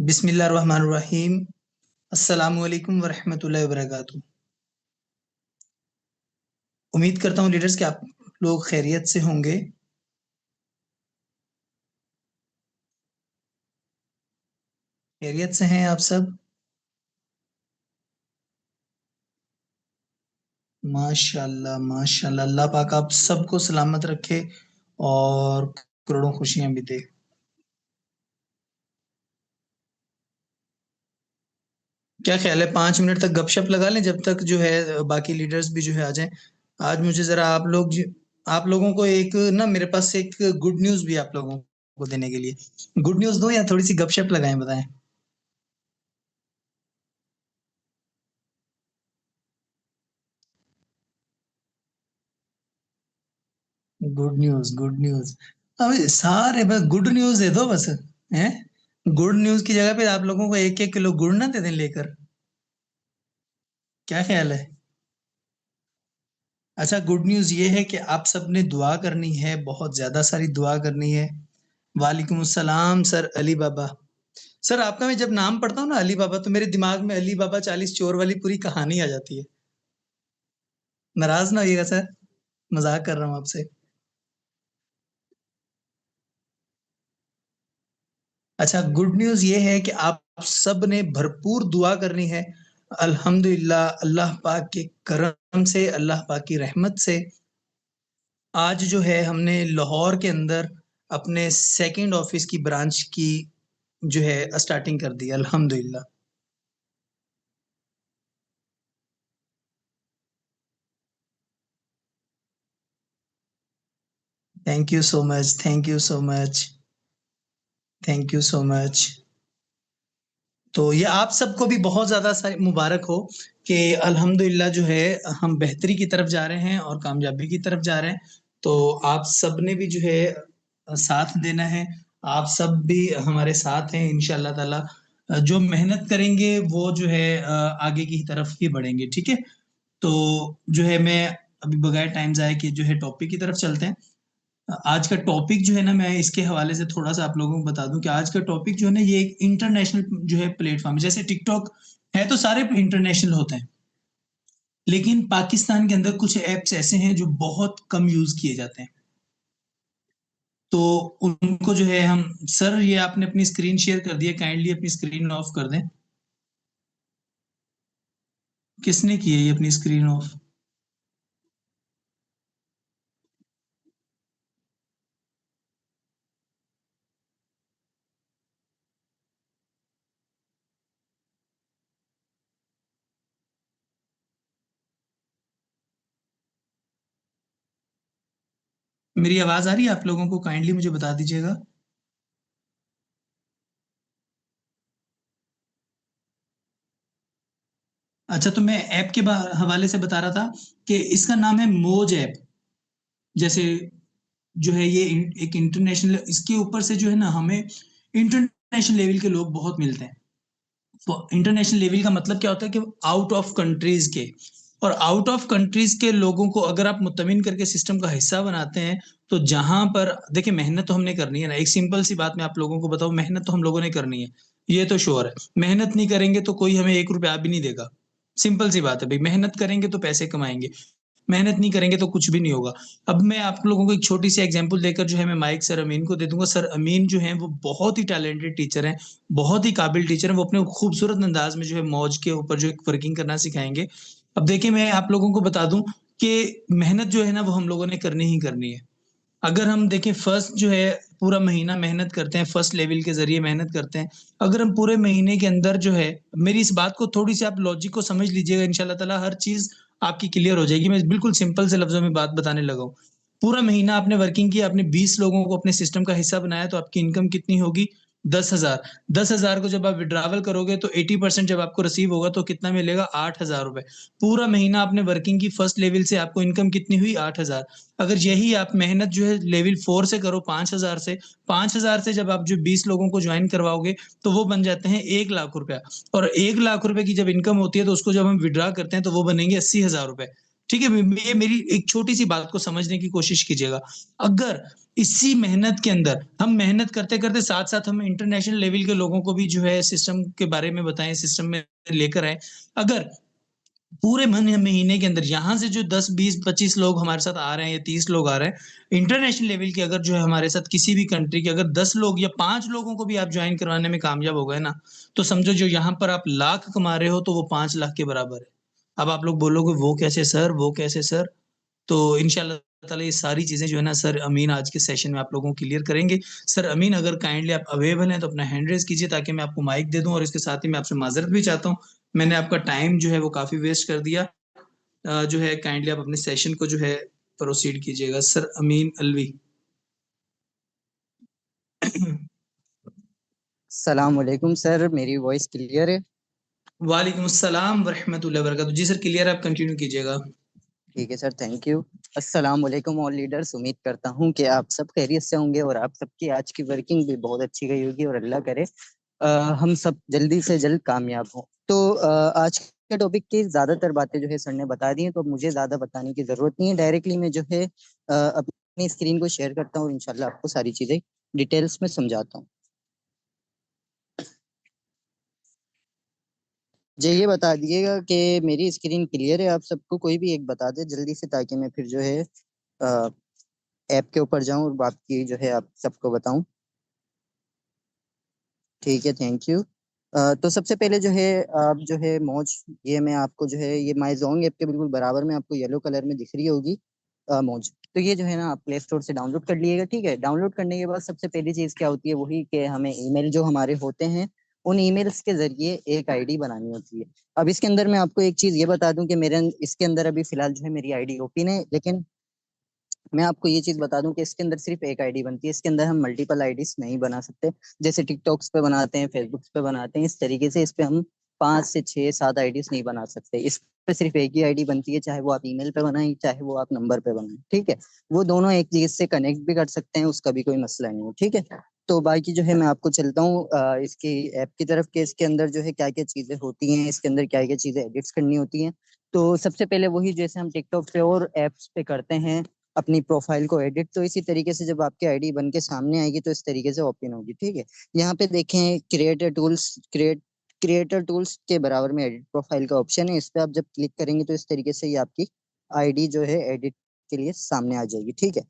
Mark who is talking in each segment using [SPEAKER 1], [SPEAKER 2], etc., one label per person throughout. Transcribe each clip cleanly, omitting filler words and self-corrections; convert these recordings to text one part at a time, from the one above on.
[SPEAKER 1] बिस्मिल्लाहिर्रहमानिर्रहीम। अस्सलामु अलैकुम वरहमतुल्लाहि वबरकातुहू। उम्मीद करता हूँ लीडर्स कि आप लोग खैरियत से होंगे। खैरियत से हैं आप सब? माशाल्लाह माशाल्लाह, अल्लाह पाक आप सबको सलामत रखे और करोड़ों खुशियां भी दे। क्या ख्याल है 5 मिनट तक गपशप लगा लें जब तक जो है बाकी लीडर्स भी जो है आ जाएं। आज मुझे जरा आप लोगों को एक ना मेरे पास एक गुड न्यूज़ भी आप लोगों को देने के लिए। गुड न्यूज़ दूं या थोड़ी सी गपशप लगाएं, बताएं। Good news good news. अबे सारे बस गुड न्यूज़ दे दो बस। हैं? गुड न्यूज़ की जगह पे आप लोगों को 1-1 किलो गुड़ ना दे दें लेकर। क्या ख्याल है? अच्छा, गुड न्यूज़ ये है कि आप सबने दुआ करनी है, बहुत ज़्यादा सारी दुआ करनी है। वालेकुम अस्सलाम सर अली बाबा। सर आपका मैं जब नाम पढ़ता हूँ ना अली बाबा, तो मेरे दिमाग में अली बाबा 40 चोर वाली पूरी कहानी आ जाती है। नाराज़ ना होइएगा सर, मज़ाक कर रहा हूँ आपसे। अच्छा, गुड न्यूज़ ये है कि आप सब ने भरपूर दुआ करनी है। अल्हम्दुलिल्लाह, अल्लाह पाक के करम से, अल्लाह पाक की रहमत से आज जो है हमने लाहौर के अंदर अपने सेकंड ऑफिस की ब्रांच की जो है स्टार्टिंग कर दी अल्हम्दुलिल्लाह। Thank you so much, thank you so much, thank you so much. तो ये आप सबको भी बहुत ज़्यादा मुबारक हो कि अल्हम्दुलिल्लाह जो है हम बेहतरी की तरफ जा रहे हैं और कामयाबी की तरफ जा रहे हैं। तो आप सब ने भी जो है साथ देना है। आप सब भी हमारे साथ हैं इंशाअल्लाह ताला। जो मेहनत करेंगे वो जो है आगे की तरफ ही बढ़ेंगे, ठीक है? तो जो है मैं अभी बगैर टाइम ज़ाया किए जो है टॉपिक की तरफ चलते हैं। आज का टॉपिक जो है ना, मैं इसके हवाले से थोड़ा सा आप लोगों को बता दूं कि आज का टॉपिक जो है ना, ये एक इंटरनेशनल जो है प्लेटफॉर्म है। जैसे टिकटॉक है तो सारे इंटरनेशनल होते हैं, लेकिन पाकिस्तान के अंदर कुछ ऐप्स ऐसे हैं जो बहुत कम यूज किए जाते हैं। तो उनको जो है हम सर, ये आपने अपनी स्क्रीन शेयर कर दी है, काइंडली अपनी स्क्रीन ऑफ कर दें। किसने की है ये अपनी स्क्रीन ऑफ? मेरी आवाज आ रही है आप लोगों को? काइंडली मुझे बता दीजिएगा। अच्छा, तो मैं ऐप के हवाले से बता रहा था कि इसका नाम है मोज ऐप। जैसे जो है ये एक इंटरनेशनल, इसके ऊपर से जो है ना हमें इंटरनेशनल लेवल के लोग बहुत मिलते हैं। तो इंटरनेशनल लेवल का मतलब क्या होता है कि आउट ऑफ कंट्रीज के, और आउट ऑफ कंट्रीज के लोगों को अगर आप मुतमिन करके सिस्टम का हिस्सा बनाते हैं, तो जहां पर देखिए मेहनत तो हमने करनी है ना। एक सिंपल सी बात मैं आप लोगों को बताऊं, मेहनत तो हम लोगों ने करनी है, ये तो श्योर है। मेहनत नहीं करेंगे तो कोई हमें 1 रुपया भी नहीं देगा। सिंपल सी बात है भाई, मेहनत करेंगे तो पैसे कमाएंगे, मेहनत नहीं करेंगे तो कुछ भी नहीं होगा। अब मैं आप लोगों को एक छोटी सी एग्जांपल देकर जो है मैं माइक सर अमीन को दे दूंगा। सर अमीन जो है वो बहुत ही टैलेंटेड टीचर हैं, बहुत ही काबिल टीचर हैं। वो अपने खूबसूरत अंदाज में जो है मौज के ऊपर जो एक वर्किंग करना सिखाएंगे। अब देखिए मैं आप लोगों को बता दूं कि मेहनत जो है ना वो हम लोगों ने करनी ही करनी है। अगर हम देखें फर्स्ट जो है पूरा महीना मेहनत करते हैं, फर्स्ट लेवल के जरिए मेहनत करते हैं। अगर हम पूरे महीने के अंदर जो है, मेरी इस बात को थोड़ी सी आप लॉजिक को समझ लीजिएगा, इंशाल्लाह ताला हर चीज आपकी क्लियर हो जाएगी। मैं बिल्कुल सिंपल से लफ्जों में बात बताने लगा हूँ। पूरा महीना आपने वर्किंग की, आपने 20 लोगों को अपने सिस्टम का हिस्सा बनाया, तो आपकी इनकम कितनी होगी? 10,000। 10,000 को जब आप विड्रावल करोगे तो 80% जब आपको रिसीव होगा तो कितना मिलेगा? 8,000 रुपए। पूरा महीना आपने वर्किंग की, फर्स्ट लेवल से आपको इनकम कितनी हुई? 8,000। अगर यही आप मेहनत जो है लेवल 4 से करो, 5,000 से, 5,000 से जब आप जो 20 लोगों को ज्वाइन करवाओगे तो वो बन जाते हैं 1 लाख रुपया। और 1 लाख रुपए की जब इनकम होती है तो उसको जब हम विड्रा करते हैं तो वो बनेंगे 80,000 रुपए। ठीक है? ये मेरी एक छोटी-सी बात को समझने की कोशिश कीजिएगा। अगर इसी मेहनत के अंदर हम मेहनत करते-करते साथ-साथ हम इंटरनेशनल लेवल के लोगों को भी जो है सिस्टम के बारे में बताएँ, सिस्टम में लेकर आएँ। अगर पूरे महीने के अंदर यहाँ से जो 10, 20, 25 लोग हमारे साथ आ रहे हैं या 30 लोग आ रहे हैं, इंटरनेशनल लेवल के अगर जो है हमारे साथ किसी भी कंट्री के अगर 10 लोग या 5 लोगों को भी आप जॉइन करवाने में कामयाब हो गए ना, तो समझो जो यहाँ पर आप लाख कमा रहे हो तो वो 5 लाख के बराबर है। अब आप लोग बोलोगे वो कैसे सर, वो कैसे सर? तो इंशाल्लाह ताला ये सारी चीज़ें जो है ना सर अमीन आज के सेशन में आप लोगों को क्लियर करेंगे। सर अमीन अगर काइंडली आप अवेलेबल हैं तो अपना हैंड रेज़ कीजिए ताकि मैं आपको माइक दे दूँ और इसके साथ ही मैं आपसे माज़रत भी चाहता हूँ। मैंने आपका टाइम जो है वो काफ़ी वेस्ट कर दिया। जो है काइंडली आप अपने सेशन को जो है प्रोसीड कीजिएगा। सर अमीन अलवी।
[SPEAKER 2] सलाम वालेकुम सर, मेरी वॉइस क्लियर है?
[SPEAKER 1] वालेकुम अस्सलाम व रहमतुल्लाहि व बरकातहू। जी सर क्लियर है, आप कंटिन्यू कीजिएगा।
[SPEAKER 2] ठीक है सर, थैंक यू। अस्सलाम वालेकुम ऑल लीडर्स, उम्मीद करता हूँ कि आप सब खैरियत से होंगे और आप सबकी आज की वर्किंग भी बहुत अच्छी गई होगी और अल्लाह करे हम सब जल्दी से जल्द कामयाब हों। तो आज के टॉपिक की ज़्यादातर बातें जो है सर ने बता दी हैं, तो मुझे ज़्यादा बताने की ज़रूरत नहीं है। डायरेक्टली मैं जो है अपनी स्क्रीन को शेयर करता हूँ और इंशाल्लाह आपको सारी चीज़ें डिटेल्स में समझाता हूँ। जी ये बता दिएगा कि मेरी स्क्रीन क्लियर है, आप सबको कोई भी एक बता दे जल्दी से, ताकि मैं फिर जो है ऐप के ऊपर जाऊं और बाकी जो है आप सबको बताऊं। ठीक है, थैंक यू। तो सबसे पहले जो है आप जो है मौज, ये मैं आपको जो है ये माई जोंग ऐप के बिल्कुल बराबर में आपको येलो कलर में दिख रही होगी मौज। तो ये जो है ना आप प्ले स्टोर से डाउनलोड कर लीजिएगा। ठीक है, डाउनलोड करने के बाद सबसे पहली चीज़ क्या होती है, वही कि हमें ईमेल जो हमारे होते हैं उन ईमेल्स के जरिए एक आईडी बनानी होती है। अब इसके अंदर मैं आपको एक चीज़ ये बता दूं कि मेरे इसके अंदर अभी फिलहाल जो है मेरी आईडी ओपन है, लेकिन मैं आपको ये चीज बता दूं कि इसके अंदर सिर्फ एक आईडी बनती है। इसके अंदर हम मल्टीपल आईडीज नहीं बना सकते, जैसे टिकटॉक्स पे बनाते हैं, फेसबुक्स पे बनाते हैं, इस तरीके से इस पे हम 5 से 6 7 आईडीज नहीं बना सकते। इस पे सिर्फ एक ही आईडी बनती है, चाहे वो आप ईमेल पे बनाएं चाहे वो आप नंबर पे बनाएं। ठीक है, वो दोनों एक चीज से कनेक्ट भी कर सकते हैं, उसका भी कोई मसला नहीं है। ठीक है, तो बाकी जो है मैं आपको चलता हूँ इसकी ऐप की तरफ के इसके अंदर जो है क्या क्या चीजें होती हैं, इसके अंदर क्या क्या चीजें एडिट्स करनी होती हैं। तो सबसे पहले वही जैसे हम टिकटॉक पे और एप्स पे करते हैं अपनी प्रोफाइल को एडिट, तो इसी तरीके से जब आपकी आईडी बन के सामने आएगी तो इस तरीके से ओपन होगी। ठीक है, यहाँ पे देखें क्रिएटर टूल्स के बराबर में एडिट प्रोफाइल का ऑप्शन है। इस पे आप जब क्लिक करेंगे तो इस तरीके से ये आपकी आईडी जो है एडिट के लिए सामने आ जाएगी। ठीक है,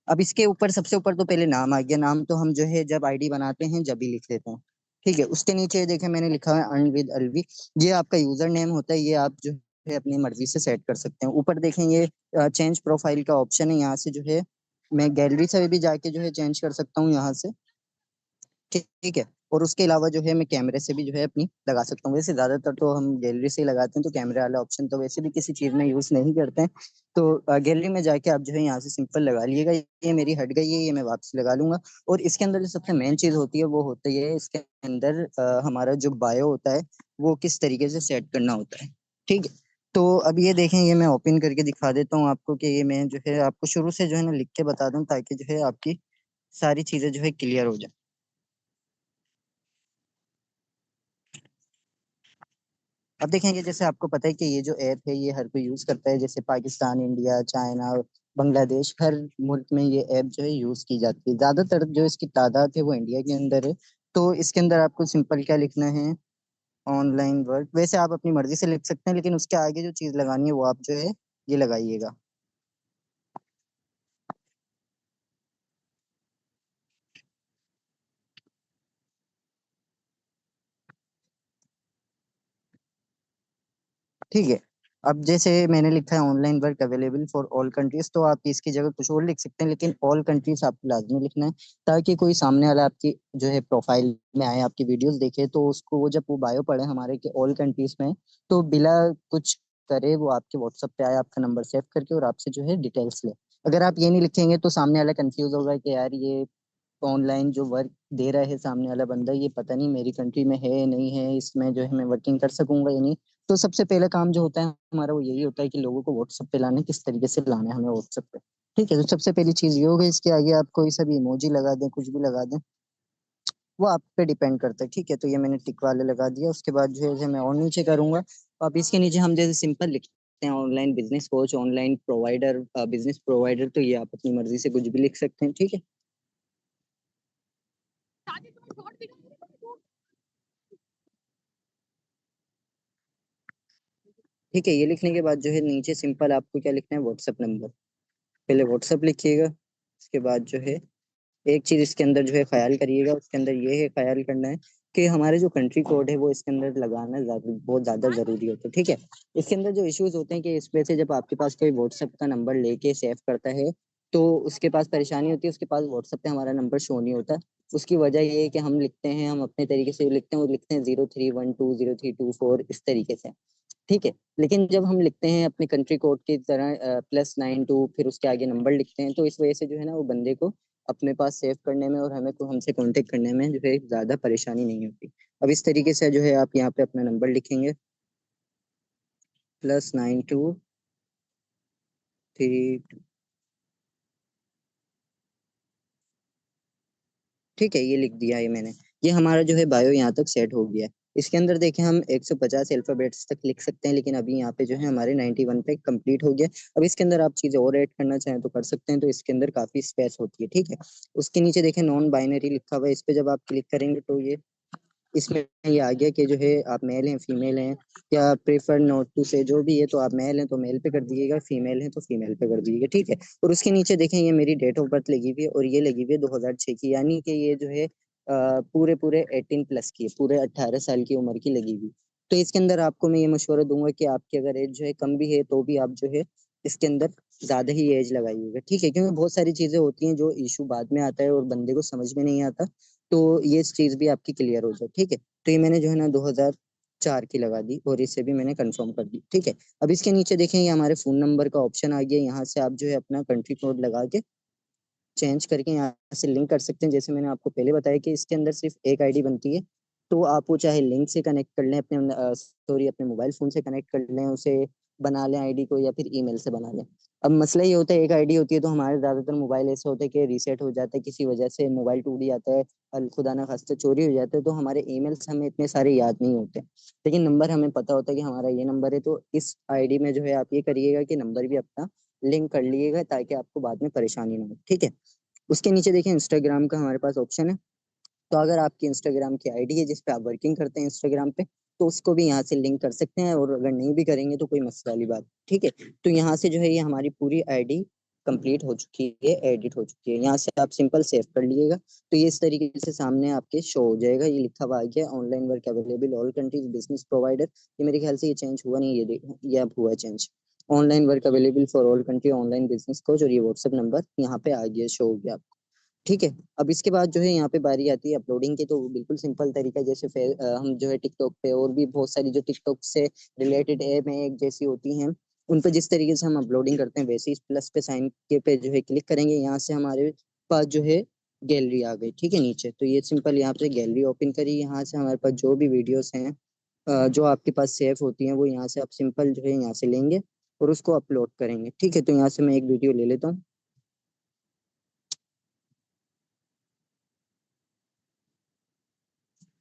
[SPEAKER 2] अब इसके ऊपर सबसे ऊपर तो पहले नाम आ गया। नाम तो हम जो है जब आईडी बनाते हैं जब ही लिख लेते हैं। ठीक है, उसके नीचे देखें मैंने लिखा है अर्न विद अलवी, ये आपका यूजर नेम होता है, ये आप जो है अपनी मर्जी से सेट कर सकते हैं। ऊपर देखें ये चेंज प्रोफाइल का ऑप्शन है, यहाँ से जो है मैं गैलरी से भी जाके जो है चेंज कर सकता हूँ यहाँ से। ठीक है, और उसके अलावा जो है मैं कैमरे से भी जो है अपनी लगा सकता हूँ। वैसे ज्यादातर तो हम गैलरी से ही लगाते हैं, तो कैमरे वाला ऑप्शन तो वैसे भी किसी चीज में यूज नहीं करते हैं। तो गैलरी में जाके आप जो है यहाँ से सिंपल लगा लिएगा। ये मेरी हट गई है, ये मैं वापस लगा लूंगा। और इसके अंदर जो सबसे मेन चीज होती है वो होती है इसके अंदर हमारा जो बायो होता है वो किस तरीके से सेट करना होता है। ठीक है, तो अब ये देखें, ये मैं ओपन करके दिखा देता हूँ आपको कि ये मैं जो है आपको शुरू से जो है ना लिख के बता दूं, ताकि जो है आपकी सारी चीजें जो है क्लियर हो जाए। अब देखेंगे, जैसे आपको पता है कि ये जो ऐप है ये हर कोई यूज करता है, जैसे पाकिस्तान, इंडिया, चाइना, बांग्लादेश, हर मुल्क में ये ऐप जो है यूज की जाती है। ज्यादातर जो इसकी तादाद है वो इंडिया के अंदर है। तो इसके अंदर आपको सिंपल क्या लिखना है, ऑनलाइन वर्क। वैसे आप अपनी मर्जी से लिख सकते हैं, लेकिन उसके आगे जो चीज लगानी है वो आप जो है ये लगाइएगा। ठीक है, अब जैसे मैंने लिखा है online work available for all countries, तो आप इसकी जगह कुछ और लिख सकते हैं, लेकिन ऑल कंट्रीज आपको लाजमी लिखना है, ताकि कोई सामने वाला आपकी जो है प्रोफाइल में आए, आपकी वीडियोस देखे, तो उसको वो जब वो बायो पढ़े हमारे के ऑल कंट्रीज में, तो बिला कुछ करे वो आपके व्हाट्सएप पे आए आपका नंबर सेव करके और आपसे जो है डिटेल्स ले। अगर आप ये नहीं लिखेंगे तो सामने वाला कंफ्यूज होगा कि यार ये ऑनलाइन जो वर्क दे रहा है सामने वाला बंदा, ये पता नहीं मेरी कंट्री में है नहीं है, इसमें जो है मैं वर्किंग कर सकूंगा या नहीं। तो सबसे पहला काम जो होता है हमारा वो यही होता है कि लोगों को व्हाट्सएप पे लाना, किस तरीके से लाना है हमें व्हाट्सएप पे। ठीक है, तो सबसे पहली चीज ये होगी। इसके आगे आप कोई सा भी इमोजी लगा दें, कुछ भी लगा दें, वो आप पे डिपेंड करता है। ठीक है, तो ये मैंने टिक वाले लगा दिया। उसके बाद जो है मैं और नीचे करूंगा, तो अब इसके नीचे हम जैसे सिंपल लिख सकते हैं, online business coach, online provider, business provider, तो ये आप अपनी मर्जी से कुछ भी लिख सकते हैं। ठीक है, ठीक है। ये लिखने के बाद जो है नीचे सिंपल आपको क्या लिखना है, व्हाट्सएप नंबर। पहले व्हाट्सएप लिखिएगा, उसके बाद जो है एक चीज इसके अंदर जो है ख्याल करिएगा, उसके अंदर ये है ख्याल करना है कि हमारे जो कंट्री कोड है वो इसके अंदर लगाना बहुत ज्यादा जरूरी होता है। ठीक है, इसके अंदर जो इश्यूज होते हैं कि इस पे से जब आपके पास कोई व्हाट्सएप का नंबर लेके सेव करता है तो उसके पास परेशानी होती है, उसके पास व्हाट्सएप पे हमारा नंबर शो नहीं होता। उसकी वजह ये है कि हम लिखते हैं, हम अपने तरीके से लिखते हैं, वो लिखते हैं 03120324 इस तरीके से। ठीक है, लेकिन जब हम लिखते हैं अपने कंट्री कोड की तरह +92 फिर उसके आगे नंबर लिखते हैं, तो इस वजह से जो है ना वो बंदे को अपने पास सेव करने में और हमें को हमसे कांटेक्ट करने में जो है ज्यादा परेशानी नहीं होती। अब इस तरीके से जो है आप यहाँ पे अपना नंबर लिखेंगे, +92 3। ठीक है, ये लिख दिया है मैंने। ये हमारा जो है बायो यहाँ तक सेट हो गया है। इसके अंदर देखें हम 150 अल्फाबेट्स तक लिख सकते हैं, लेकिन अभी यहाँ पे जो है हमारे 91 पे कंप्लीट हो गया। अब इसके अंदर आप चीजें और ऐड करना चाहें तो कर सकते हैं, तो इसके अंदर काफी स्पेस होती है। ठीक है, उसके नीचे देखें नॉन बाइनरी लिखा हुआ है, इस पे जब आप क्लिक करेंगे तो ये इसमें ये आ गया कि जो है आप मेल हैं फीमेल हैं या प्रेफर नॉट टू से, जो भी है तो आप मेल हैं तो मेल पे कर दीजिएगा, फीमेल हैं तो फीमेल पे कर दीजिएगा। ठीक है, और उसके नीचे देखें ये मेरी डेट ऑफ बर्थ लगी हुई है और ये लगी हुई है 2006 की, यानी कि ये जो है पूरे पूरे 18+ की है, पूरे 18 साल की उम्र की लगी हुई। तो इसके अंदर आपको मैं ये मशवरा दूंगा कि आपकी अगर एज जो है कम भी है तो भी आप जो है इसके अंदर ज्यादा ही एज लगाइएगा। ठीक है, क्योंकि बहुत सारी चीजें होती हैं जो इशू बाद में आता है और बंदे को समझ में नहीं आता, तो ये चीज भी आपकी क्लियर हो जाए। ठीक है, तो ये मैंने जो है ना 2004 की लगा दी और इसे भी मैंने कंफर्म कर दी। ठीक है, अब इसके नीचे देखें ये हमारे फोन नंबर का ऑप्शन आ गया, यहाँ से आप जो है अपना कंट्री कोड लगा के चेंज करके यहाँ से लिंक कर सकते हैं। जैसे मैंने आपको पहले बताया कि इसके अंदर सिर्फ एक आईडी बनती है, तो आप वो चाहे लिंक से कनेक्ट कर लें अपने सॉरी अपने मोबाइल फोन से कनेक्ट कर लें, उसे बना लें आईडी को, या फिर ईमेल से बना लें। अब मसला ये होता है एक आईडी होती है तो हमारे ज्यादातर मोबाइल ऐसे होते हैं कि रीसेट हो जाता है, किसी वजह से मोबाइल टूट जाता है, खुदा ना खास्ता चोरी हो जाता है, तो हमारे ईमेल्स हमें इतने सारे याद नहीं होते, लेकिन नंबर हमें पता होता है कि हमारा ये नंबर है। तो इस आईडी में जो है आप ये करिएगा कि नंबर भी अपना लिंक कर लीजिएगा ताकि आपको बाद में परेशानी ना हो। ठीक है, उसके नीचे देखिए इंस्टाग्राम का हमारे पास ऑप्शन है, तो अगर आपकी इंस्टाग्राम की आईडी है जिस पे आप वर्किंग करते हैं इंस्टाग्राम पे, तो उसको भी यहाँ से लिंक कर सकते हैं, और अगर नहीं भी करेंगे तो कोई मसला वाली बात। ठीक है, तो यहाँ से जो है ये हमारी पूरी आईडी कंप्लीट हो चुकी है, एडिट हो चुकी है। यहाँ से आप सिंपल सेव कर लीजिएगा, तो ये इस तरीके से सामने आपके शो हो जाएगा। ये लिखा हुआ आ गया online work available all countries business provider. ये मेरे ख्याल से ये चेंज हुआ नहीं, ये अब हुआ change. Online work available for all country online business coach, और ये व्हाट्सएप नंबर यहाँ पे आ गया, शो हो गया। ठीक है, अब इसके बाद जो है यहाँ पे बारी आती है अपलोडिंग की, तो बिल्कुल सिंपल तरीका, जैसे हम जो है टिकटॉक पे और भी बहुत सारी जो टिकटॉक से रिलेटेड ऐप में एक जैसी होती हैं, उन पे जिस तरीके से हम अपलोडिंग करते हैं वैसे ही प्लस पे साइन के पे जो है क्लिक करेंगे, यहाँ से हमारे पास जो है गैलरी आ गई। ठीक है, नीचे तो ये सिंपल यहाँ पे गैलरी ओपन करी, यहाँ से हमारे पास जो भी वीडियोस हैं जो आपके पास सेव होती हैं वो यहाँ से आप सिंपल जो है यहाँ से लेंगे और उसको अपलोड करेंगे। ठीक है, तो यहाँ से मैं एक वीडियो ले लेता हूँ।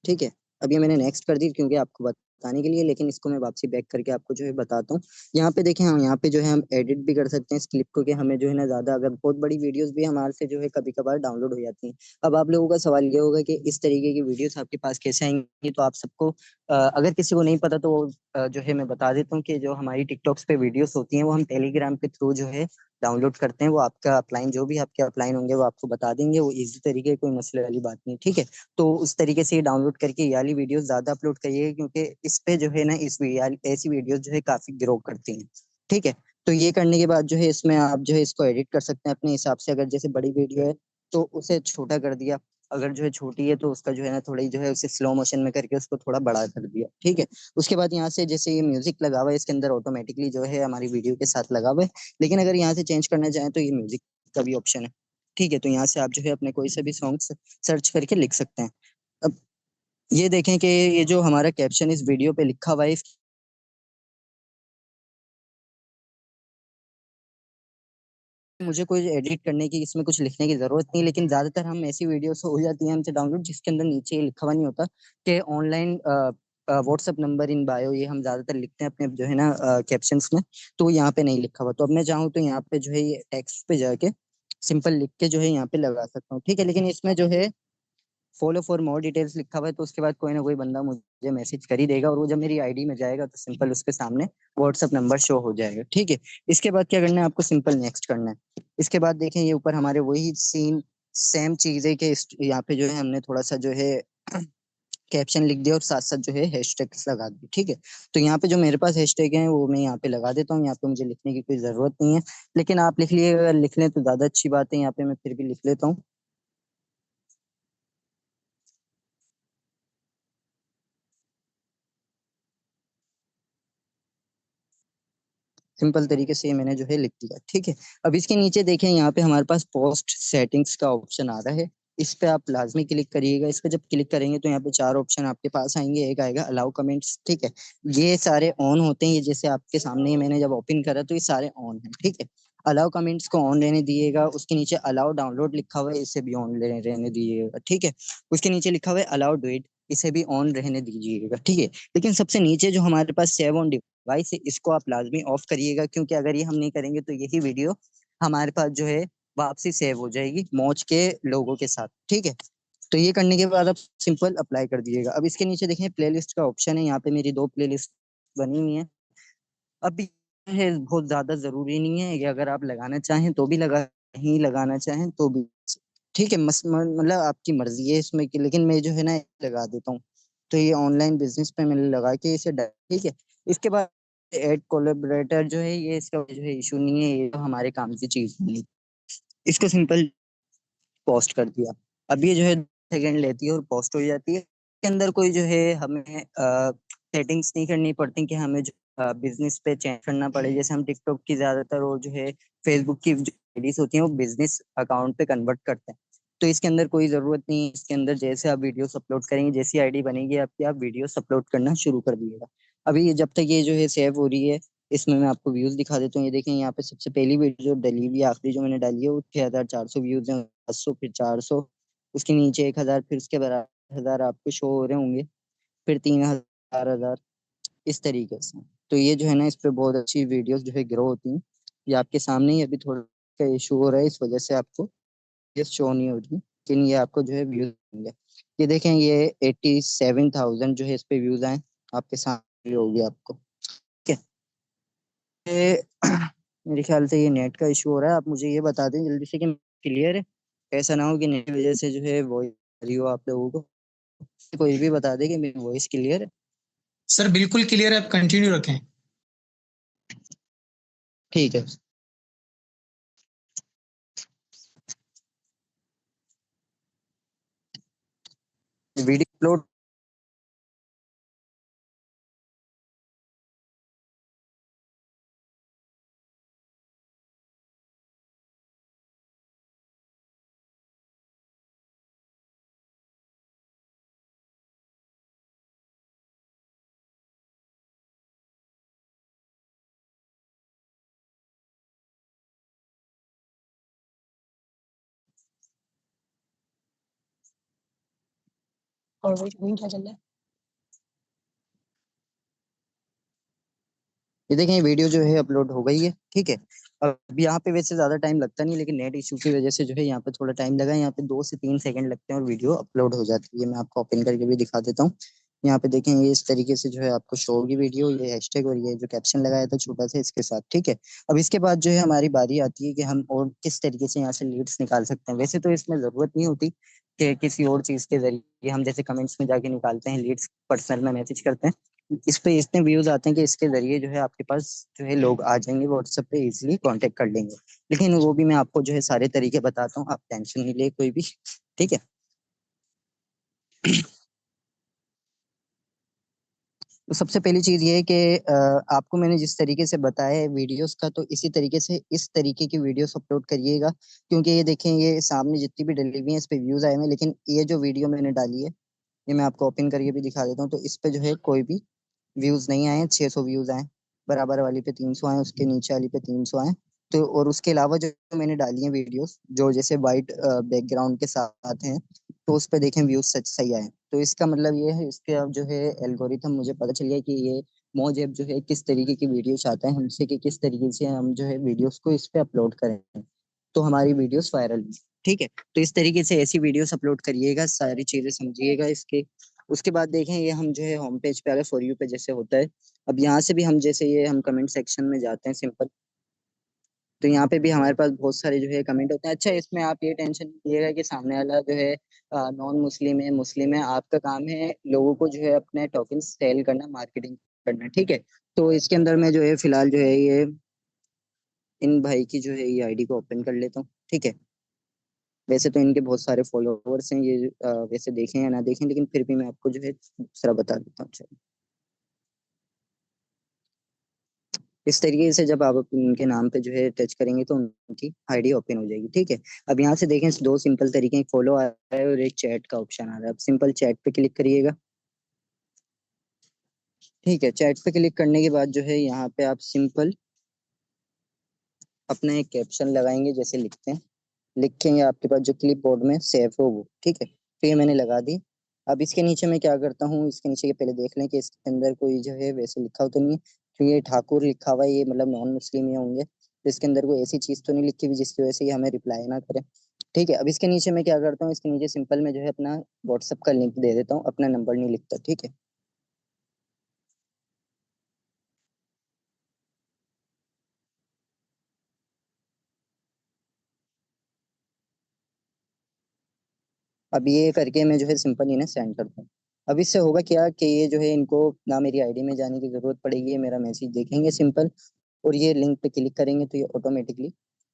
[SPEAKER 2] ठीक है, अब ये मैंने नेक्स्ट कर दी क्योंकि आपको बताने के लिए, लेकिन इसको मैं वापसी बैक करके आपको जो है बताता हूँ। यहाँ पे देखें हम यहाँ पे जो है हम एडिट भी कर सकते हैं इस क्लिप को, कि हमें जो है ना ज्यादा, अगर बहुत बड़ी वीडियोस भी हमारे से जो है कभी कभार डाउनलोड हो जाती हैं। अब आप लोगों का सवाल ये होगा कि इस तरीके की वीडियोस आपके पास कैसे आएंगी, तो आप सबको अगर किसी को नहीं पता तो जो है मैं बता देता हूँ कि जो हमारी टिकटॉक्स पे वीडियोस होती हैं वो हम टेलीग्राम के थ्रू जो है डाउनलोड करते हैं। वो आपका अपलाइन जो भी आपके अपलाइन होंगे वो आपको बता देंगे, वो इजी तरीके, कोई मसले वाली बात नहीं। ठीक है, तो उस तरीके से डाउनलोड करके ये वाली वीडियोस ज्यादा अपलोड करिए, क्योंकि इस पे जो है ना ऐसी वीडियोस जो है काफी ग्रो करती हैं। ठीक है, तो ये करने के बाद जो है इसमें आप जो है इसको एडिट कर सकते हैं अपने हिसाब से। अगर जैसे बड़ी वीडियो है तो उसे छोटा कर दिया, अगर जो है छोटी है तो उसका जो है ना थोड़ी जो है उसे स्लो मोशन में करके उसको थोड़ा बड़ा कर दिया। ठीक है, उसके बाद यहाँ से जैसे ये म्यूजिक लगा हुआ है इसके अंदर ऑटोमेटिकली जो है हमारी वीडियो के साथ लगा हुआ है, लेकिन अगर यहाँ से चेंज करना चाहें तो ये म्यूजिक का भी ऑप्शन है। ठीक है, तो यहाँ से आप जो है अपने कोई से भी सॉन्ग सर्च करके लिख सकते हैं। अब ये देखें कि ये जो हमारा कैप्शन इस वीडियो पे लिखा हुआ है, मुझे कोई एडिट करने की, इसमें कुछ लिखने की जरूरत नहीं, लेकिन ज्यादातर हम ऐसी वीडियोस हो जाती हैं हमसे डाउनलोड जिसके अंदर नीचे ये लिखा हुआ नहीं होता कि online WhatsApp number in bio, ये हम ज्यादातर लिखते हैं अपने जो है ना कैप्शंस में, तो यहाँ पे नहीं लिखा हुआ। तो अब मैं चाहूँ तो यहाँ पे जो है ये टेक्स्ट पे जाके सिंपल लिख के जो है यहाँ पे लगा सकता हूँ, ठीक है। लेकिन इसमें जो है फॉलो फॉर मोर डिटेल्स लिखा हुआ है, तो उसके बाद कोई ना कोई बंदा मुझे मैसेज कर ही देगा, और वो जब मेरी आईडी में जाएगा तो सिंपल उसके सामने व्हाट्सअप नंबर शो हो जाएगा, ठीक है। इसके बाद क्या करना है आपको, सिंपल नेक्स्ट करना है। इसके बाद देखें ये ऊपर हमारे वही सीन सेम चीज है कि यहाँ पे जो है हमने थोड़ा सा जो है कैप्शन लिख दिया और साथ साथ जो है हैशटैग्स लगा दी, ठीक है। तो यहाँ पे जो मेरे पास हैशटैग है वो मैं यहाँ पे लगा देता हूँ, यहाँ पे मुझे लिखने की कोई जरूरत नहीं है, लेकिन आप लिख लिए, अगर लिख लें तो ज्यादा अच्छी बात है। यहाँ पे मैं फिर भी लिख लेता हूँ। सिंपल तरीके से ये मैंने जो है लिख दिया, ठीक है। अब इसके नीचे देखें यहाँ पे हमारे पास पोस्ट सेटिंग्स का ऑप्शन आ रहा है, इस पे आप लाजमी क्लिक करिएगा। इस पे जब क्लिक करेंगे तो यहाँ पे 4 ऑप्शन आपके पास आएंगे। एक आएगा अलाउ कमेंट्स, ठीक है। ये सारे ऑन होते हैं, ये जैसे आपके सामने ही मैंने जब ओपन करा तो ये सारे ऑन है, ठीक है। अलाउ कमेंट्स को ऑन रहने दिएगा। उसके नीचे अलाउ डाउनलोड लिखा हुआ है, इसे भी ऑन रहने दीजिएगा, ठीक है। उसके नीचे लिखा हुआ है अलाउ डुइट, इसे भी ऑन रहने दीजिएगा, ठीक है। लेकिन सबसे नीचे जो हमारे पास सेव ऑन डिवाइस है, इसको आप लाजमी ऑफ करिएगा, क्योंकि अगर ये हम नहीं करेंगे तो यही वीडियो हमारे पास जो है वापसी सेव हो जाएगी मौज के लोगों के साथ, ठीक है। तो ये करने के बाद आप सिंपल अप्लाई कर दीजिएगा। अब इसके नीचे देखें प्लेलिस्ट का ऑप्शन है, यहाँ पे मेरी 2 प्लेलिस्ट बनी हुई है। अब है बहुत ज्यादा जरूरी नहीं है, ये अगर आप लगाना चाहें तो भी लगा, नहीं लगाना चाहें तो भी, ठीक है। मतलब आपकी मर्जी है इसमें की, लेकिन मैं जो है ना लगा देता हूँ। तो ये ऑनलाइन बिजनेस पे मैंने लगा के इसे ठीक है। इसके बाद एड कोलैबोरेटर जो है ये इसका जो है इशू नहीं है, ये तो हमारे काम की चीज नहीं। इसको सिंपल पोस्ट कर दिया। अब ये जो है सेकंड लेती है और पोस्ट हो जाती है। इसके अंदर कोई जो है हमें सेटिंग्स नहीं करनी पड़ती कि हमें जो बिजनेस पे चेंज करना पड़े। जैसे हम टिकटॉक की ज्यादातर और जो है फेसबुक की जो आईडीज होती हैं वो बिजनेस अकाउंट पे कन्वर्ट करते हैं, तो इसके अंदर कोई जरूरत नहीं है। इसके अंदर जैसे आप वीडियोस अपलोड करेंगे, जैसी आईडी बनेगी आपकी, आप वीडियोस अपलोड करना शुरू कर दीजिएगा। अभी ये जब तक ये जो है सेव हो रही है, इसमें मैं आपको व्यूज दिखा देता हूँ। ये देखें यहाँ पे सबसे पहली वीडियो जो डली हुई आखिरी जो मैंने डाली है वो 6,400 व्यूज है, 500 फिर 400, उसके नीचे 1,000, फिर उसके बराबर 1,000 आपको शो हो रहे होंगे, फिर 3,000, 4,000, इस तरीके से। तो ये जो है ना इस पे बहुत अच्छी वीडियोस जो है ग्रो होती हैं। ये आपके सामने ही अभी थोड़ा का इशू हो रहा है, इस वजह से आपको ये शो नहीं हो रही, लेकिन ये आपको जो है व्यूज होंगे। ये देखें ये 87,000 जो है इस पे व्यूज आए, आपके सामने होगी आपको, ठीक है। ये मेरे ख्याल से ये नेट का इशू हो रहा है, आप मुझे ये बता दें जल्दी से कि क्लियर है। ऐसा ना हो कि नेट की वजह से जो है वॉइस आ रही हो आप लोगों को। कोई भी बता दे कि मेरी वॉइस क्लियर है।
[SPEAKER 1] सर बिल्कुल क्लियर है, आप कंटिन्यू रखें।
[SPEAKER 2] ठीक है। वीडियो अपलोड
[SPEAKER 3] और वही क्या चल रहा है।
[SPEAKER 2] ये देखें ये वीडियो जो है अपलोड हो गई है, ठीक है। अब यहाँ पे वैसे ज्यादा टाइम लगता नहीं, लेकिन नेट इशू की वजह से जो है यहाँ पे थोड़ा टाइम लगा। यहाँ पे 2 से 3 सेकंड लगते हैं और वीडियो अपलोड हो जाती है। मैं आपको ओपन करके भी दिखा देता हूँ। यहाँ पे देखें ये इस तरीके से जो है आपको शो होगी वीडियो, ये हैशटैग और ये जो कैप्शन लगाया था छोटा सा इसके साथ, ठीक है। अब इसके बाद जो है हमारी बारी आती है कि हम और किस तरीके से यहाँ से लीड्स निकाल सकते हैं। वैसे तो इसमें जरूरत नहीं होती कि किसी और चीज के जरिए हम जैसे कमेंट्स में जाके निकालते हैं लीड्स, पर्सनल में मैसेज करते हैं। इस पे इतने व्यूज आते हैं कि इसके जरिए जो है आपके पास जो है लोग आ जाएंगे व्हाट्सएप पे, इजीली कांटेक्ट कर लेंगे। लेकिन वो भी मैं आपको जो है सारे तरीके बताता हूँ, आप टेंशन नहीं ले कोई भी, ठीक है। तो सबसे पहली चीज ये है कि आपको मैंने जिस तरीके से बताया है वीडियोस का, तो इसी तरीके से इस तरीके की वीडियोस अपलोड करिएगा। क्योंकि ये देखें ये सामने जितनी भी डली हुई है इस पे व्यूज आए हुए हैं, लेकिन ये जो वीडियो मैंने डाली है ये मैं आपको ओपन करके भी दिखा देता हूँ। तो इस पे जो है कोई भी व्यूज नहीं आए, 600 व्यूज आए, बराबर वाली पे 300 आए, उसके नीचे वाली पे 300 आए। तो और उसके अलावा जो मैंने डाली है वीडियोस जो जैसे वाइट बैकग्राउंड के साथ हैं, तो उस पे देखें व्यूज सच सही आए। तो इसका मतलब ये है, इसके अब जो है एल्गोरिथम मुझे पता चल गया कि ये मौज ऐप जो है किस तरीके की वीडियो चाहता है हमसे, कि किस तरीके से हम जो है वीडियोस को इस पे अपलोड करें तो हमारी वीडियोस वायरल हो। ठीक है, तो इस तरीके से ऐसी वीडियोस अपलोड करिएगा, सारी चीजें समझिएगा इसके। उसके बाद देखें, ये हम जो है होम पेज पे आ गए, फॉर यू पे जैसे होता है। अब यहाँ से भी हम जैसे ये हम कमेंट सेक्शन में जाते हैं सिंपल, तो यहाँ पे भी हमारे पास बहुत सारे जो है कमेंट होते हैं। अच्छा, इसमें आप ये टेंशन लीजिएगा कि सामने वाला जो है नॉन मुस्लिम है मुस्लिम है, आपका काम है लोगों को जो है अपने टोकन सेल करना, मार्केटिंग करना। ठीक है, तो इसके अंदर मैं जो है फिलहाल जो है ये इन भाई की जो है ये आईडी को ओपन कर लेता हूँ। ठीक है, वैसे तो इनके बहुत सारे फॉलोअर्स हैं, ये वैसे देखें या ना देखें, लेकिन फिर भी मैं आपको जो है दूसरा बता देता हूँ। चलिए, इस तरीके से जब आप उनके नाम पे जो है टच करेंगे तो उनकी आईडी ओपन हो जाएगी। ठीक है, अब यहाँ से देखें दो सिंपल तरीके हैं, फॉलो आ रहा है और एक चैट का ऑप्शन आ रहा है। अब सिंपल चैट पे क्लिक करिएगा। ठीक है, चैट पे क्लिक करने के बाद जो है यहाँ पे आप सिंपल अपना एक कैप्शन लगाएंगे, जैसे लिखते हैं, लिखेंगे आपके पास जो क्लिप बोर्ड में सेव हो वो। ठीक है, तो ये मैंने लगा दी। अब इसके नीचे मैं क्या करता हूँ, इसके नीचे के पहले देख लें कि इसके अंदर कोई जो है वैसे लिखा हो तो नहीं है, क्योंकि ये ठाकुर लिखा हुआ है, ये मतलब नॉन मुस्लिम ही होंगे, तो इसके अंदर कोई ऐसी चीज़ तो नहीं लिखी हुई जिसकी वजह से ये हमें रिप्लाई ना करे। ठीक है, अब इसके नीचे मैं क्या करता हूँ, इसके नीचे सिंपल मैं जो है अपना व्हाट्सअप का लिंक दे देता हूँ, अपना नंबर नहीं लिखता। ठीक है, अब ये करके मैं जो है सिंपल इन्हें सेंड करता हूँ। अब इससे होगा क्या कि ये जो है इनको ना मेरी आईडी में जाने की जरूरत पड़ेगी, ये मेरा मैसेज देखेंगे सिंपल, और ये लिंक पे क्लिक करेंगे तो ये ऑटोमेटिकली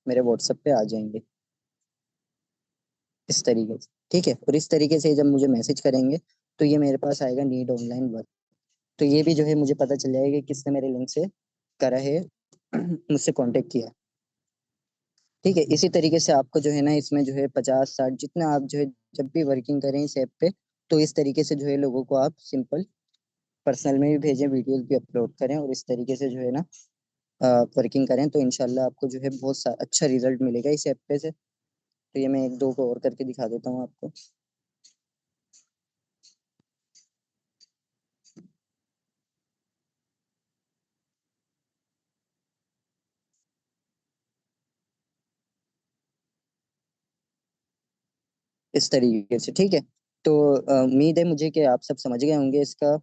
[SPEAKER 2] मेरे व्हाट्सएप पे आ जाएंगे इस तरीके से। ठीक है, और इस तरीके से जब मुझे मैसेज करेंगे तो ये मेरे पास आएगा नीड ऑनलाइन वर्क, तो ये भी जो है मुझे पता चल जाएगा कि किसने मेरे लिंक से करा है, मुझसे कांटेक्ट किया। ठीक है, इसी तरीके से आपको जो है ना इसमें जो है 50-60 जितना आप जो है जब भी वर्किंग करें इस ऐप पे, तो इस तरीके से जो है लोगों को आप सिंपल पर्सनल में भी भेजें, वीडियोस भी अपलोड करें, और इस तरीके से जो है ना वर्किंग करें, तो इंशाल्लाह आपको जो है बहुत अच्छा रिजल्ट मिलेगा इस ऐप पे से। तो ये मैं एक दो को और करके दिखा देता हूँ आपको। इस तरीके से। ठीक है, तो उम्मीद है मुझे कि आप सब समझ गए होंगे इसका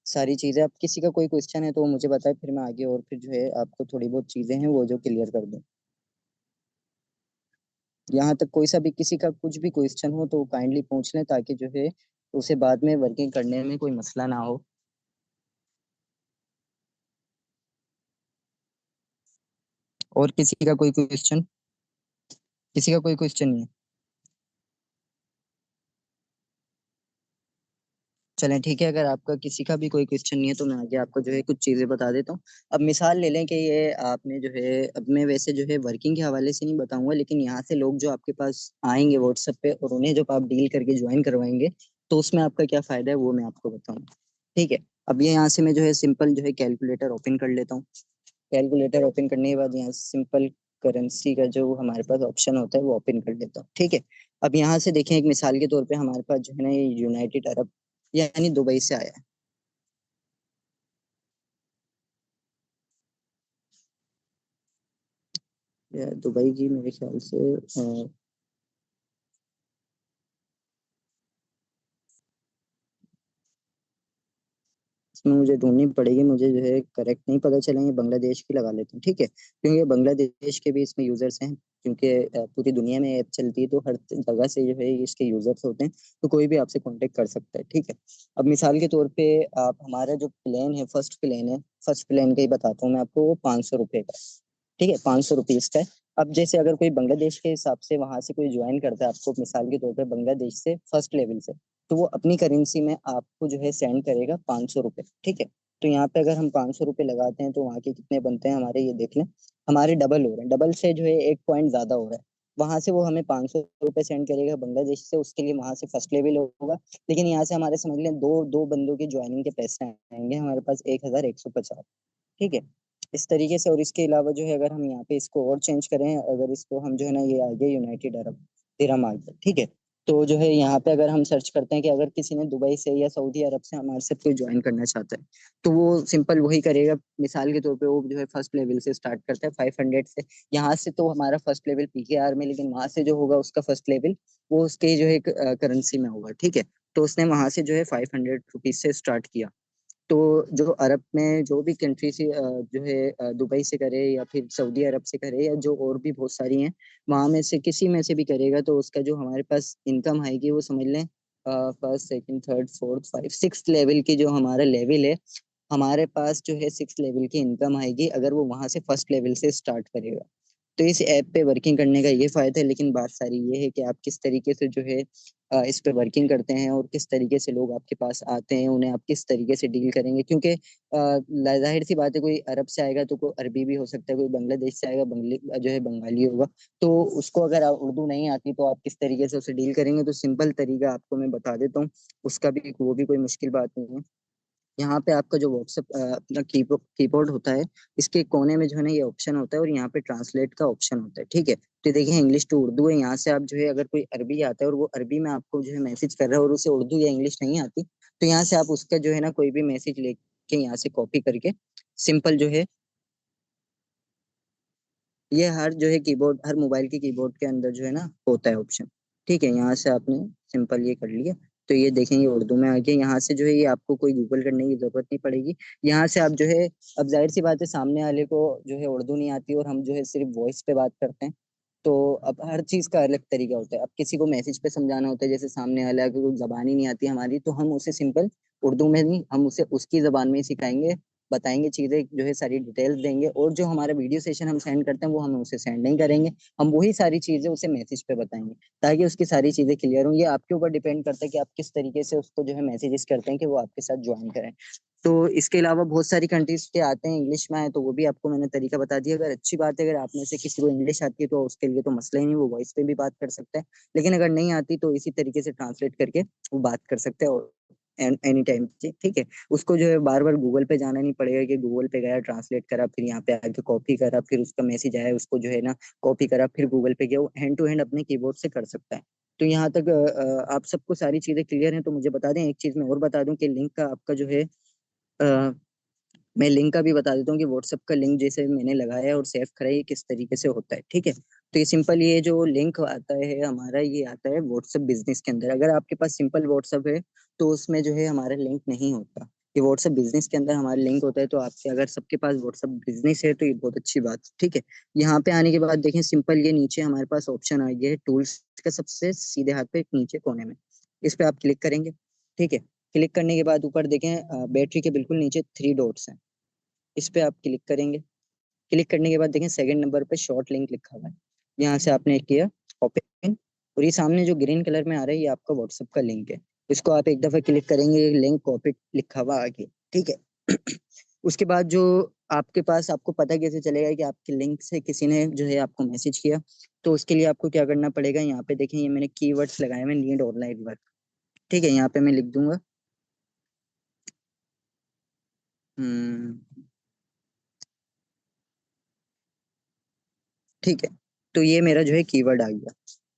[SPEAKER 2] सारी चीज़ें। अब किसी का कोई क्वेश्चन है तो वो मुझे बताए, फिर मैं आगे और फिर जो है आपको थोड़ी बहुत चीज़ें हैं वो जो क्लियर कर दूँ। यहाँ तक कोई सा भी किसी का कुछ भी क्वेश्चन हो तो काइंडली पूछ लें, ताकि जो है उसे बाद में वर्किंग करने में कोई मसला ना हो। और किसी का कोई क्वेश्चन, किसी का कोई क्वेश्चन नहीं है? चलें ठीक है, अगर आपका किसी का भी कोई क्वेश्चन नहीं है तो मैं आगे आपको जो है कुछ चीज़ें बता देता हूँ। अब मिसाल ले लें कि ये आपने जो है, अब मैं वैसे जो है वर्किंग के हवाले से नहीं बताऊंगा, लेकिन यहाँ से लोग जो आपके पास आएंगे व्हाट्सएप पे और उन्हें जब आप डील करके ज्वाइन करवाएंगे तो उसमें आपका क्या फ़ायदा है वो मैं आपको बताऊंगा। ठीक है, अब ये यहाँ से मैं जो है सिंपल जो है कैलकुलेटर ओपन कर लेता हूँ। कैलकुलेटर ओपन करने के बाद यहाँ सिंपल करेंसी का जो हमारे पास ऑप्शन होता है वो ओपन कर लेता हूँ। ठीक है, अब यहाँ से देखें, एक मिसाल के तौर पे हमारे पास जो है ना ये यूनाइटेड अरब यानी दुबई से आया है। दुबई की मेरे ख्याल से इसमें मुझे ढूंढनी पड़ेगी, मुझे जो है करेक्ट नहीं पता चलेंगे, बांग्लादेश की लगा लेते हैं। ठीक है, क्योंकि ये बांग्लादेश के भी इसमें यूजर्स हैं, क्योंकि पूरी दुनिया में ऐप चलती है तो हर जगह से जो है इसके यूजर्स होते हैं, तो कोई भी आपसे कांटेक्ट कर सकता है। ठीक है, अब मिसाल के तौर पे आप हमारा जो प्लान है, फर्स्ट प्लान का ही बताता हूँ मैं आपको, वो 500 रुपये का। ठीक है, 500 रुपीज का है। अब जैसे अगर कोई बांग्लादेश के हिसाब से वहां से कोई ज्वाइन करता है आपको, मिसाल के तौर पे बांग्लादेश से फर्स्ट लेवल से, तो वो अपनी करेंसी में आपको जो है सेंड करेगा 500 रुपये। ठीक है, तो यहाँ पे अगर हम 500 रुपये लगाते हैं तो वहाँ के कितने बनते हैं हमारे, ये देख लें, हमारे डबल हो रहे हैं, डबल से जो है 1 पॉइंट ज्यादा हो रहा है। वहां से वो हमें 500 रुपये सेंड करेगा बांग्लादेश से, उसके लिए वहां से फर्स्ट लेवल होगा, लेकिन यहाँ से हमारे समझ लें दो दो बंदों के ज्वाइनिंग के पैसे आएंगे हमारे पास 1150। ठीक है, इस तरीके से। और इसके अलावा जो है अगर हम यहाँ पे इसको और चेंज करें, अगर इसको हम जो है ना ये आ गया यूनाइटेड अरब दिरहम आ गया। ठीक है, तो जो है यहाँ पे अगर हम सर्च करते हैं कि अगर किसी ने दुबई से या सऊदी अरब से हमारे साथ कोई ज्वाइन करना चाहता है, तो वो सिंपल वही करेगा। मिसाल के तौर पे वो जो है फर्स्ट लेवल से स्टार्ट करता है 500 से। यहाँ से तो हमारा फर्स्ट लेवल पीकेआर में, लेकिन वहां से जो होगा उसका फर्स्ट लेवल वो उसके जो है करेंसी में होगा, ठीक है। तो उसने वहां से जो है 500 रुपीज से स्टार्ट किया। तो जो अरब में जो भी कंट्री से जो है दुबई से करे या फिर सऊदी अरब से करे या जो और भी बहुत सारी हैं, वहां में से किसी में से भी करेगा, तो उसका जो हमारे पास इनकम आएगी वो समझ लें first second third fourth five six level की जो हमारा लेवल है, हमारे पास जो है सिक्स लेवल की इनकम आएगी अगर वो वहां से फर्स्ट लेवल से स्टार्ट करेगा। तो इस ऐप पे वर्किंग करने का ये फायदा है, लेकिन बात सारी ये है कि आप किस तरीके से जो है इस पे वर्किंग करते हैं और किस तरीके से लोग आपके पास आते हैं, उन्हें आप किस तरीके से डील करेंगे। क्योंकि जाहिर सी बात है, कोई अरब से आएगा तो कोई अरबी भी हो सकता है, कोई बांग्लादेश से आएगा जो है बंगाली होगा। तो उसको अगर उर्दू नहीं आती तो आप किस तरीके से उसे डील करेंगे, तो सिंपल तरीका आपको मैं बता देता हूँ। उसका भी वो भी कोई मुश्किल बात नहीं है। यहाँ पे आपका जो व्हाट्सएप अपना कीबोर्ड होता है, इसके कोने में जो है ना ये ऑप्शन होता है और यहाँ पे ट्रांसलेट का ऑप्शन होता है, ठीक है। तो देखिए इंग्लिश टू उर्दू है, यहाँ से आप जो है अगर कोई अरबी आता है और वो अरबी में आपको जो है मैसेज कर रहा है और उसे उर्दू या इंग्लिश नहीं आती, तो यहाँ से आप उसका जो है ना कोई भी मैसेज लेके यहाँ से कॉपी करके सिंपल जो है ये हर जो है कीबोर्ड, हर मोबाइल के कीबोर्ड के अंदर जो है ना होता है ऑप्शन, ठीक है। यहाँ से आपने सिंपल ये कर लिया। तो ये देखेंगे उर्दू में आ गया। यहाँ से जो है ये आपको कोई गूगल करने की जरूरत नहीं पड़ेगी। यहाँ से आप जो है, अब जाहिर सी बात है सामने वाले को जो है उर्दू नहीं आती और हम जो है सिर्फ वॉइस पे बात करते हैं, तो अब हर चीज का अलग तरीका होता है। अब किसी को मैसेज पे समझाना होता है, जैसे सामने वाला को जबान ही नहीं आती हमारी, तो हम उसे सिंपल उर्दू में नहीं, हम उसे उसकी जबान में ही सिखाएंगे, बताएंगे चीजें जो है सारी डिटेल्स देंगे, और जो हमारा वीडियो सेशन हम सेंड करते हैं वो हम उसे सेंड नहीं करेंगे, हम वही सारी चीजें उसे मैसेज पे बताएंगे ताकि उसकी सारी चीजें क्लियर हों। ये आपके ऊपर डिपेंड करता है कि आप किस तरीके से उसको जो है मैसेजेस करते हैं कि वो आपके साथ ज्वाइन करें। तो इसके अलावा बहुत सारी कंट्रीज के आते हैं, इंग्लिश में आए तो वो भी आपको मैंने तरीका बता दिया। अगर अच्छी बात है, अगर आप में से किसी को इंग्लिश आती है तो उसके लिए तो मसला ही नहीं, वो वॉइस पे भी बात कर सकता है। लेकिन अगर नहीं आती तो इसी तरीके से ट्रांसलेट करके वो बात कर सकते हैं, और एनी टाइम, ठीक है। उसको जो है बार बार गूगल पे जाना नहीं पड़ेगा कि गूगल पे गया ट्रांसलेट करा फिर यहाँ पे आके कॉपी करा, फिर उसका मैसेज आया उसको जो है ना कॉपी करा, फिर गूगल पे गया। वो हैंड टू हैंड अपने कीबोर्ड से कर सकता है। तो यहाँ तक आप सबको सारी चीजें क्लियर हैं। तो मुझे बता दें, एक चीज मैं और बता दूं कि लिंक का आपका जो है मैं लिंक का भी बता देता हूँ कि व्हाट्सएप का लिंक जैसे मैंने लगाया है और सेव करा है, ये किस तरीके से होता है, ठीक है। तो ये सिंपल, ये जो लिंक आता है हमारा, ये आता है व्हाट्सएप बिजनेस के अंदर। अगर आपके पास सिंपल व्हाट्सएप है तो उसमें जो है हमारा लिंक नहीं होता। ये व्हाट्सएप बिजनेस के अंदर हमारा लिंक होता है। तो आपके अगर सबके पास व्हाट्सएप बिजनेस है तो ये बहुत अच्छी बात है, ठीक है। यहाँ पे आने के बाद देखें सिंपल, ये नीचे हमारे पास ऑप्शन आ गया है टूल्स का, सबसे सीधे हाथ पे नीचे कोने में। इस पे आप क्लिक करेंगे, ठीक है। क्लिक करने के बाद ऊपर देखें बैटरी के बिल्कुल नीचे थ्री डॉट्स हैं, इस पे आप क्लिक करेंगे। क्लिक करने के बाद देखें सेकंड नंबर पे शॉर्ट लिंक लिखा हुआ है, यहाँ से आपने किया ओपन, और ये सामने जो ग्रीन कलर में आ रहा है ये आपका व्हाट्सएप का लिंक है। इसको आप एक दफा क्लिक करेंगे, लिंक कॉपी लिखा हुआ आगे, ठीक है। उसके बाद जो आपके पास, आपको पता कैसे चलेगा कि आपके लिंक से किसी ने जो है आपको मैसेज किया, तो उसके लिए आपको क्या करना पड़ेगा। यहाँ पे देखें ये मैंने कीवर्ड्स लगाए हुए, नीड ऑनलाइन वर्क, ठीक है। यहाँ पे मैं लिख दूंगा ठीक है। तो ये मेरा जो है कीवर्ड आ गया।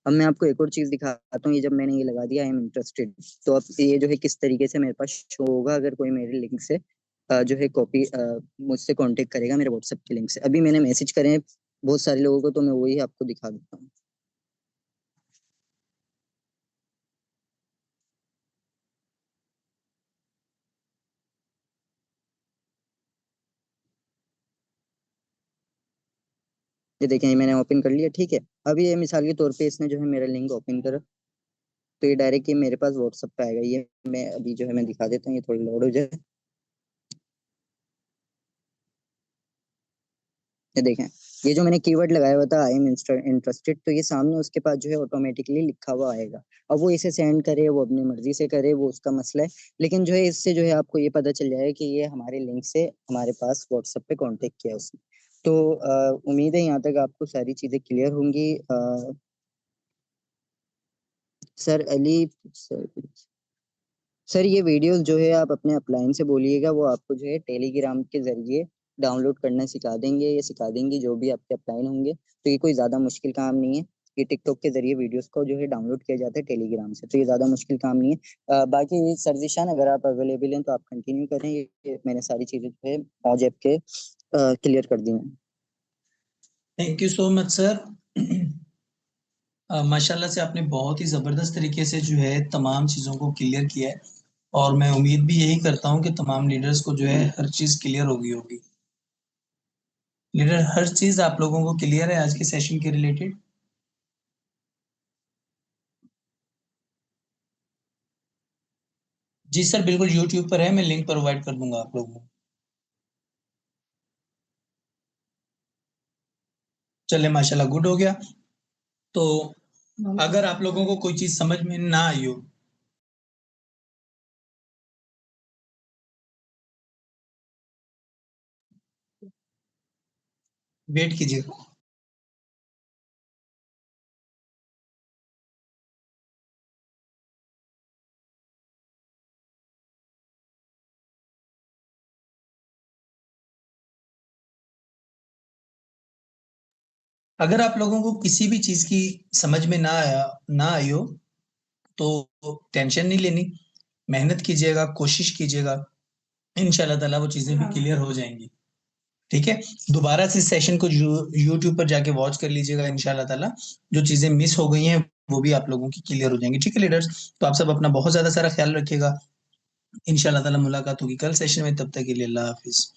[SPEAKER 2] अब मैं आपको एक और चीज दिखाता हूँ। ये जब मैंने ये लगा दिया आई एम इंटरेस्टेड, तो अब ये जो है किस तरीके से मेरे पास शो होगा अगर कोई मेरे लिंक से जो है कॉपी मुझसे कांटेक्ट करेगा मेरे व्हाट्सएप के लिंक से। अभी मैंने मैसेज करे हैं बहुत सारे लोगों को, तो मैं वही आपको दिखा देता हूँ। ये देखें, ये मैंने ओपन कर लिया, ठीक है। अभी ये मिसाल के तौर पे इसने जो है मेरा लिंक ओपन करा, तो ये डायरेक्ट ये मेरे पास व्हाट्सएप पे आएगा। ये मैं अभी जो है मैं दिखा देता हूँ, ये थोड़ी लोड हो जाए। ये देखें, ये जो मैंने कीवर्ड लगाया हुआ था आई एम इंटरेस्टेड, तो ये सामने उसके पास जो है ऑटोमेटिकली लिखा हुआ आएगा। अब वो इसे सेंड करे, वो अपनी मर्जी से करे, वो उसका मसला है। लेकिन जो है इससे जो है आपको ये पता चल जाएगा कि ये हमारे लिंक से हमारे पास व्हाट्सएप पे कांटेक्ट किया उसने। तो उम्मीद है यहाँ तक आपको सारी चीजें क्लियर होंगी। सर अली सर, सर ये वीडियोस जो है आप अपने अपलाइन से बोलिएगा, वो आपको जो है टेलीग्राम के जरिए डाउनलोड करना सिखा देंगे या सिखा देंगी, जो भी आपके अपलाइन होंगे। तो ये कोई ज़्यादा मुश्किल काम नहीं है। ये टिकटॉक के ज़रिए वीडियोस को जो है डाउनलोड किया जाता है टेलीग्राम से, तो ये ज़्यादा मुश्किल काम नहीं है। बाकी सर्जिशान अगर आप अवेलेबल हैं तो आप कंटिन्यू करें, ये मैंने सारी चीज़ें जो है मौज ऐप के क्लियर कर दी हैं।
[SPEAKER 1] Thank you so much sir. माशाल्लाह से आपने बहुत ही ज़बरदस्त तरीके से जो है तमाम चीज़ों को क्लियर किया है और मैं उम्मीद भी यही करता हूँ कि तमाम लीडर्स को जो है हर चीज़ क्लियर हो गई होगी। लीडर, हर चीज़ आप लोगों को क्लियर है आज के सेशन के रिलेटेड? जी सर, बिल्कुल यूट्यूब पर है, मैं लिंक प्रोवाइड कर दूंगा आप लोगों को। चले माशाल्लाह, गुड हो गया। तो अगर आप लोगों को कोई चीज समझ में ना आई हो वेट कीजिएगा। अगर आप लोगों को किसी भी चीज की समझ में ना आई हो तो टेंशन नहीं लेनी, मेहनत कीजिएगा, कोशिश कीजिएगा, इंशाल्लाह ताला वो चीजें भी क्लियर हो जाएंगी। ठीक है, दोबारा से सेशन को यूट्यूब पर जाके वॉच कर लीजिएगा, इंशाल्लाह ताला जो चीजें मिस हो गई हैं वो भी आप लोगों की क्लियर हो जाएंगी। ठीक है लीडर्स, तो आप सब अपना बहुत ज्यादा सारा ख्याल रखिएगा। इंशाल्लाह ताला मुलाकात होगी कल सेशन में, तब तक के लिए अल्लाह हाफिज।